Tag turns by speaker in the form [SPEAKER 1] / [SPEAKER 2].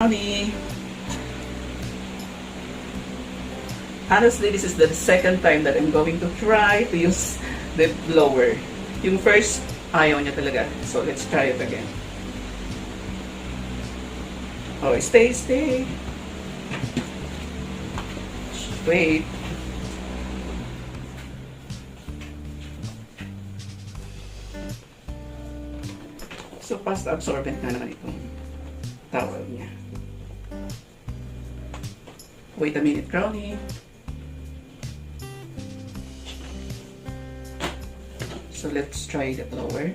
[SPEAKER 1] Crownie. Honestly, this is the second time that I'm going to try to use the blower. Yung first, ayaw niya talaga. So, let's try it again. Oh, stay. Wait. So, fast absorbent na naman itong towel niya. Wait a minute, Crownie. So let's try the blower.